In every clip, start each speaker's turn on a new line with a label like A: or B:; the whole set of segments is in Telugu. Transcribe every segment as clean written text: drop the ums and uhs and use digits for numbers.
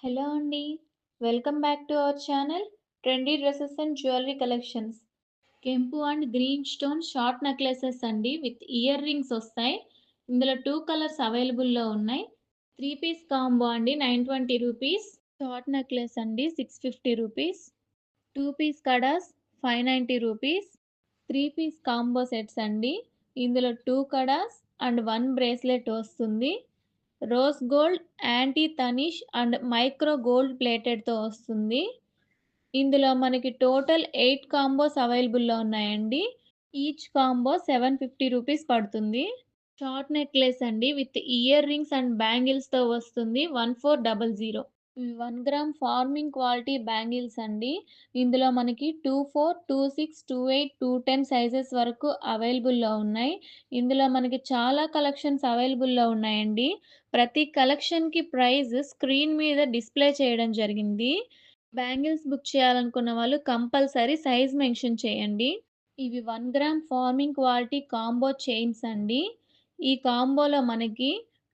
A: హలో అండి. Welcome back to our channel trendy dresses and jewellery collections. కెంపు and green stone short necklaces అండి విత్ ఇయర్ రింగ్స్ వస్తాయి. ఇందులో 2 కలర్స్ అవైలబుల్‌లో ఉన్నాయి. 3 పీస్ కాంబో అండి 920 రూపీస్. షార్ట్ నెక్లెస్ అండి 650 rupees. 2 piece kadas 590 rupees. 3 piece combo sets అండి. ఇందులో 2 కడాస్ అండ్ 1 బ్రేస్లెట్ వస్తుంది. Rose gold, anti tarnish and micro gold ప్లేటెడ్‌తో వస్తుంది. ఇందులో మనకి టోటల్ 8 కాంబోస్ అవైలబుల్‌లో ఉన్నాయండి. ఈచ్ కాంబో 750 రూపీస్ పడుతుంది. షార్ట్ నెక్లెస్ అండి విత్ ఇయర్ రింగ్స్ అండ్ బ్యాంగిల్స్‌తో వస్తుంది 1400. ఇవి 1 గ్రామ్ ఫార్మింగ్ క్వాలిటీ బ్యాంగిల్స్ అండి. ఇందులో మనకి 24, 26, 28, 210 సైజెస్ వరకు అవైలబుల్‌లో ఉన్నాయి. ఇందులో మనకి చాలా కలెక్షన్స్ అవైలబుల్‌లో ఉన్నాయండి. ప్రతి కలెక్షన్‌కి ప్రైస్ స్క్రీన్ మీద డిస్‌ప్లే చేయడం జరిగింది. బ్యాంగిల్స్ బుక్ చేయాలనుకున్న వాళ్ళు కంపల్సరీ సైజ్ మెన్షన్ చేయండి. ఇవి 1 gram farming quality combo chains అండి. ఈ కాంబోలో మనకి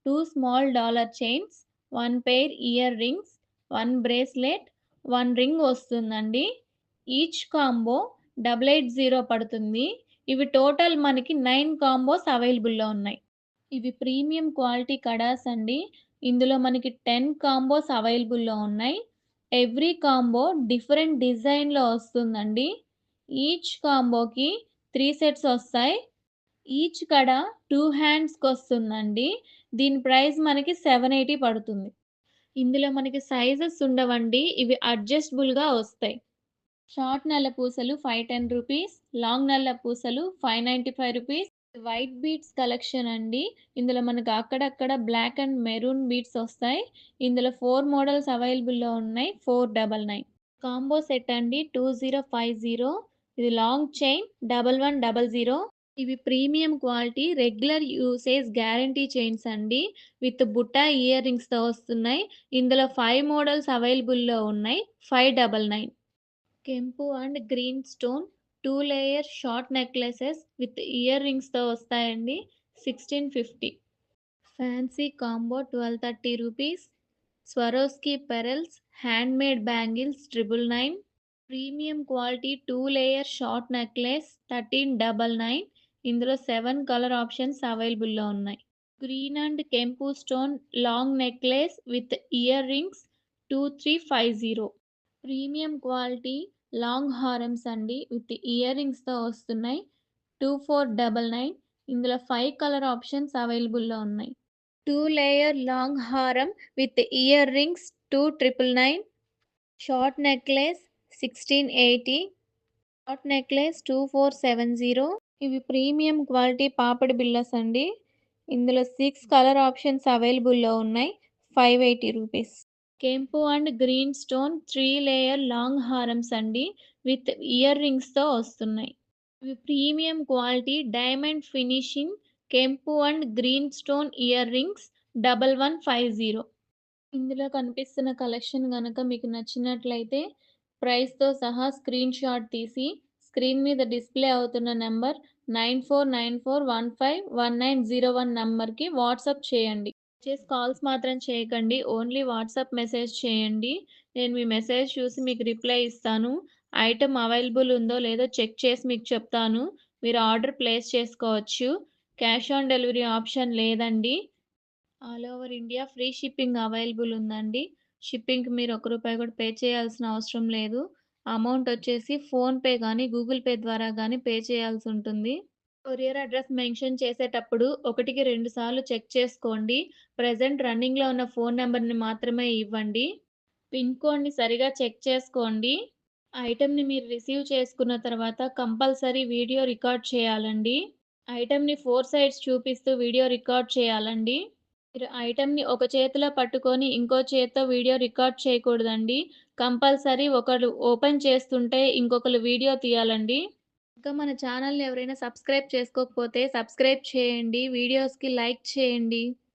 A: 2 small dollar chains, 1 pair ear rings, 1 bracelet, 1 ring వస్తుందండి. ఈచ్ కాంబో 880 పడుతుంది. ఇవి టోటల్ మనకి 9 కాంబోస్ అవైలబుల్‌లో ఉన్నాయి. ఇవి ప్రీమియం క్వాలిటీ కడాస్ అండి. ఇందులో మనకి 10 కాంబోస్ అవైలబుల్‌లో ఉన్నాయి. ఎవ్రీ కాంబో డిఫరెంట్ డిజైన్‌లో వస్తుందండి. ఈచ్ కాంబోకి 3 సెట్స్ వస్తాయి. ఈచ్ కడ 2 హ్యాండ్స్‌కొస్తుందండి. దీని ప్రైస్ మనకి 780 పడుతుంది. ఇందులో మనకి సైజెస్ ఉండవండి. ఇవి అడ్జస్టబుల్‌గా వస్తాయి. షార్ట్ నల్ల పూసలు 510 రూపీస్. లాంగ్ నల్ల పూసలు 595 రూపీస్. వైట్ బీడ్స్ కలెక్షన్ అండి. ఇందులో మనకు అక్కడక్కడ బ్లాక్ అండ్ మెరూన్ బీడ్స్ వస్తాయి. ఇందులో 4 మోడల్స్ అవైలబుల్‌లో ఉన్నాయి. 499. కాంబో సెట్ అండి 2050. ఇది లాంగ్ చైన్ 1100. ఇవి premium quality regular usage guarantee chains అండి. విత్ బుట్టా ఇయర్ రింగ్స్‌తో వస్తున్నాయి. ఇందులో 5 మోడల్స్ అవైలబుల్‌లో ఉన్నాయి. 599. కెంపు and green stone 2 layer short necklaces with ear రింగ్స్‌తో వస్తాయండి. 1650. Fancy combo 1230 rupees. Swarovski pearls handmade bangles 999. Premium quality 2 layer short necklace 1399. ఇందులో 7 కలర్ ఆప్షన్స్ అవైలబుల్‌లో ఉన్నాయి. గ్రీన్ అండ్ కెంపు stone long necklace with ear rings 2350. Premium quality long హారమ్స్ అండి విత్ ఇయర్ రింగ్స్‌తో వస్తున్నాయి. 2499. ఇందులో 5 కలర్ ఆప్షన్స్ అవైలబుల్‌లో ఉన్నాయి. 2 లేయర్ లాంగ్ హారం with ear rings 2999. Short necklace 1680. Short necklace 2470. ఇవి ప్రీమియం క్వాలిటీ పాపిడి బిళ్ళస్ అండి. ఇందులో 6 కలర్ ఆప్షన్స్ అవైలబుల్‌లో ఉన్నాయి. 580 రూపీస్. కెంపు and green stone 3 layer long హారమ్స్ అండి విత్ ఇయర్ రింగ్స్‌తో వస్తున్నాయి. ఇవి ప్రీమియం క్వాలిటీ డైమండ్ ఫినిషింగ్ కెంపు and green stone ear rings 1150. ఇందులో కనిపిస్తున్న కలెక్షన్ గనక మీకు నచ్చినట్లయితే ప్రైస్‌తో సహా స్క్రీన్ షాట్ తీసి స్క్రీన్ మీద డిస్‌ప్లే అవుతున్న నంబర్ 9494151901 నంబర్‌కి వాట్సాప్ చేయండి. కాల్స్ మాత్రం చేయకండి. ఓన్లీ వాట్సాప్ మెసేజ్ చేయండి. నేను మీ మెసేజ్ చూసి మీకు రిప్లై ఇస్తాను. ఐటెమ్ అవైలబుల్ ఉందో లేదో చెక్ చేసి మీకు చెప్తాను. మీరు ఆర్డర్ ప్లేస్ చేసుకోవచ్చు. క్యాష్ ఆన్ డెలివరీ ఆప్షన్ లేదండి. All over India free shipping available ఉందండి. షిప్పింగ్‌కి మీరు ఒక్క రూపాయి కూడా పే చేయాల్సిన అవసరం లేదు. అమౌంట్ వచ్చేసి ఫోన్‌పే గానీ, గూగుల్ పే ద్వారా గానీ పే చేయాల్సి ఉంటుంది. కొరియర్ అడ్రెస్ మెన్షన్ చేసేటప్పుడు ఒకటికి 2 సార్లు చెక్ చేసుకోండి. ప్రెజెంట్ రన్నింగ్‌లో ఉన్న ఫోన్ నంబర్‌ని మాత్రమే ఇవ్వండి. పిన్ కోడ్‌ని సరిగా చెక్ చేసుకోండి. ఐటెమ్‌ని మీరు రిసీవ్ చేసుకున్న తర్వాత కంపల్సరీ వీడియో రికార్డ్ చేయాలండి. ఐటెమ్‌ని 4 సైడ్స్ చూపిస్తూ వీడియో రికార్డ్ చేయాలండి. మీరు ఐటెమ్‌ని ఒక చేతిలో పట్టుకొని ఇంకో చేత్తో వీడియో రికార్డ్ చేయకూడదండి. కంపల్సరీ ఒకళ్ళు ఓపెన్ చేస్తుంటే ఇంకొకళ్ళు వీడియో తీయాలండి. ఇంకా మన ఛానల్‌ని ఎవరైనా సబ్స్క్రైబ్ చేసుకోకపోతే సబ్స్క్రైబ్ చేయండి. వీడియోస్‌కి లైక్ చేయండి.